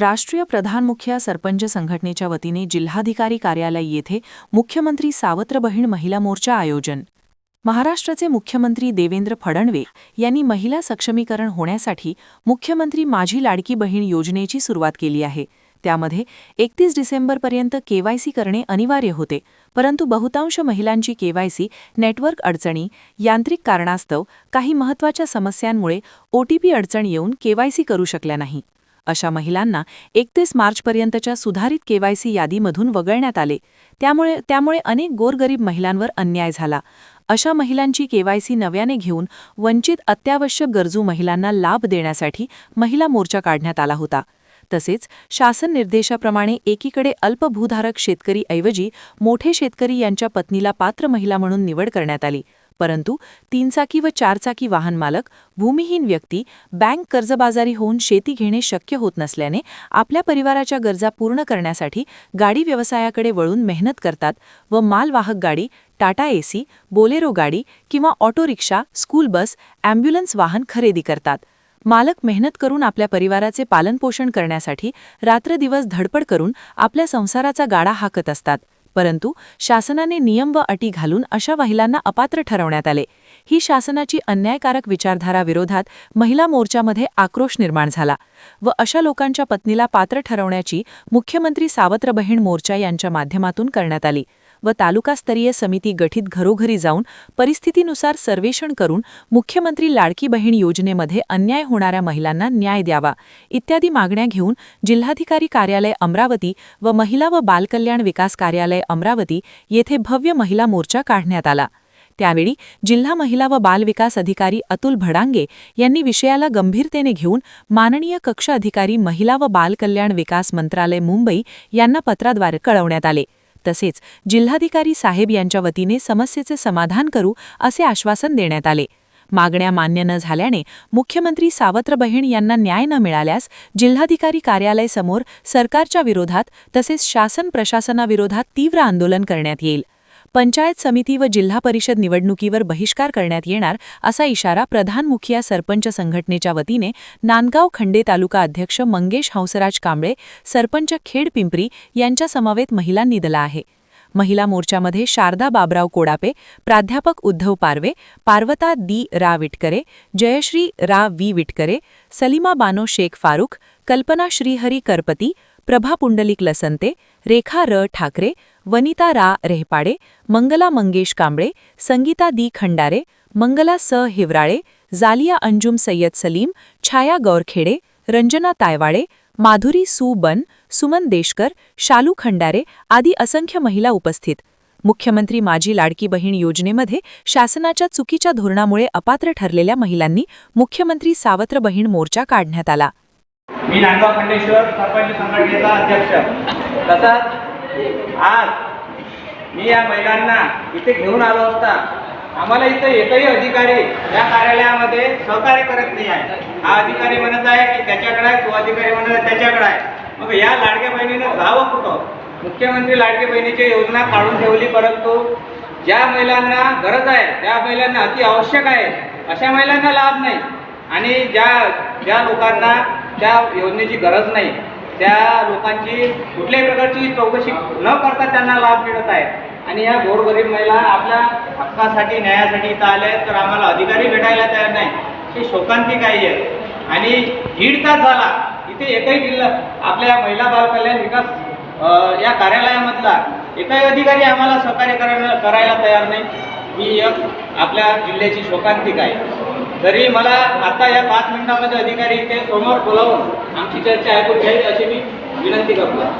राष्ट्रीय प्रधान मुखिया सरपंच संघटनेच्या वतीने जिल्हाधिकारी कार्यालय येथे मुख्यमंत्री सावत्र बहीण महिला मोर्चा आयोजन। महाराष्ट्राचे मुख्यमंत्री देवेंद्र फडणवीस यांनी महिला सक्षमीकरण होण्यासाठी मुख्यमंत्री माझी लाडकी बहीण योजनेची सुरुवात केली आहे। त्यामध्ये 31 डिसेंबरपर्यंत केवायसी करणे अनिवार्य होते, परंतु बहुतांश महिलांची केवायसी नेटवर्क अडचणी, यांत्रिक कारणास्तव काही महत्त्वाच्या समस्यांमुळे ओटीपी अडचण येऊन केवायसी करू शकल्या नाही। अशा महिलांना 31 मार्चपर्यंतच्या सुधारित केवायसी यादीमधून वगळण्यात आले। त्यामुळे अनेक गोरगरीब महिलांवर अन्याय झाला। अशा महिलांची केवायसी नव्याने घेऊन वंचित अत्यावश्यक गरजू महिलांना लाभ देण्यासाठी महिला मोर्चा काढण्यात आला होता। तसेच शासन निर्देशाप्रमाणे एकीकडे अल्पभूधारक शेतकरीऐवजी मोठे शेतकरी यांच्या पत्नीला पात्र महिला म्हणून निवड करण्यात आली, परंतु 3चाकी व 4चाकी वाहन मालक, भूमिहीन व्यक्ती बँक कर्जबाजारी होऊन शेती घेणे शक्य होत नसल्याने आपल्या परिवाराच्या गरजा पूर्ण करण्यासाठी गाडी व्यवसायाकडे वळून मेहनत करतात व मालवाहक गाडी, टाटा एसी, बोलेरो गाडी किंवा auto rickshaw, school bus, ambulance वाहन खरेदी करतात। मालक मेहनत करून आपल्या परिवाराचे पालनपोषण करण्यासाठी रात्रदिवस धडपड करून आपल्या संसाराचा गाडा हाकत असतात, परंतु शासनाने नियम व अटी घालून अशा महिलांना अपात्र ठरवण्यात आले। ही शासनाची अन्यायकारक विचारधारा विरोधात महिला मोर्चामध्ये आक्रोश निर्माण झाला व अशा लोकांच्या पत्नीला पात्र ठरवण्याची मुख्यमंत्री सावत्र बहीण मोर्चा यांच्या माध्यमातून करण्यात आली व तालुकास्तरीय समिती गठीत घरोघरी जाऊन परिस्थितीनुसार सर्वेक्षण करून मुख्यमंत्री लाडकी बहीण योजनेमध्ये अन्याय होणाऱ्या महिलांना न्याय द्यावा इत्यादी मागण्या घेऊन जिल्हाधिकारी कार्यालय अमरावती व महिला व बालकल्याण विकास कार्यालय अमरावती येथे भव्य महिला मोर्चा काढण्यात आला। त्यावेळी जिल्हा महिला व बाल विकास अधिकारी अतुल भडांगे यांनी विषयाला गंभीरतेने घेऊन माननीय कक्ष अधिकारी महिला व बाल कल्याण विकास मंत्रालय मुंबई यांना पत्राद्वारे कळवण्यात आले। तसेच जिल्हाधिकारी साहेब यांच्या वतीने समस्येचे समाधान करू असे आश्वासन देण्यात आले। मागण्या मान्य न झाल्याने मुख्यमंत्री सावत्र बहीण यांना न्याय न मिळाल्यास जिल्हाधिकारी कार्यालय समोर सरकारच्या विरोधात तसेच शासन प्रशासनाविरोधात तीव्र आंदोलन करण्यात येईल। पंचायत समिती व जिल्हा परिषद निवडणुकीवर बहिष्कार करण्यात येणार असा इशारा प्रधान मुखिया सरपंच संघटनेच्या वतीने नांदगाव खंडे तालुका अध्यक्ष मंगेश हंसराज कांबळे, सरपंच खेड पिंपरी यांच्या समवेत महिलांनी दिला आहे। महिला मोर्चामध्ये शारदा बाबराव कोडापे, प्राध्यापक उद्धव पारवे, पार्वता दी रा विटकरे, जयश्री रा वी विटकरे, सलीमा बानो शेख फारूक, कल्पना श्रीहरी करपती, प्रभा पुंडलिक लसंते, रेखा र ठाकरे, वनिता रा रेहपाडे, मंगला मंगेश कांबळे, संगीता दी खंडारे, मंगला स हिवराळे, जालिया अंजुम सय्यद सलीम, छाया गौरखेडे, रंजना तायवाडे, माधुरी सू बन, सुमन देशकर, शालू खंडारे आदी असंख्य महिला उपस्थित। मुख्यमंत्री माझी लाडकी बहीण योजनेमध्ये शासनाच्या चुकीच्या धोरणामुळे अपात्र ठरलेल्या महिलांनी मुख्यमंत्री सावत्र बहीण मोर्चा काढण्यात आला। मी नांदगाव खंडेश्वर सरपंच संघटनेचा अध्यक्ष। तसंच आज मी या महिलांना इथे घेऊन आलो असता आम्हाला इथे एकही अधिकारी या कार्यालयामध्ये सहकार्य करत नाही आहे। हा अधिकारी म्हणत आहे की त्याच्याकडे आहे, तो अधिकारी म्हणत आहे त्याच्याकडे आहे। मग या लाडक्या बहिणीनं जावं कुठं? मुख्यमंत्री लाडकी बहिणीची योजना काढून ठेवली, परंतु ज्या महिलांना गरज आहे, त्या महिलांना अति आवश्यक आहे, अशा महिलांना लाभ नाही आणि ज्या लोकांना त्या योजनेची गरज नाही त्या लोकांची कुठल्याही प्रकारची चौकशी न करता त्यांना लाभ मिळत आहे। आणि या गोरगरीब महिला आपल्या हक्कासाठी न्यायासाठी इथं आल्या आहेत, तर आम्हाला अधिकारी भेटायला तयार नाही, ही शोकांतिक आहे। आणि 1.5 तास झाला इथे एकही जिल्हा आपल्या महिला बाल कल्याण विकास या कार्यालयामधला एकही अधिकारी आम्हाला सहकार्य करायला तयार नाही। ही आपल्या जिल्ह्याची शोकांतिक आहे। तरी मला आता या 5 मिनिटांमध्ये अधिकारी इथे समोर बोलावून आमची चर्चा ऐकून घ्यावी अशी मी विनंती करतो।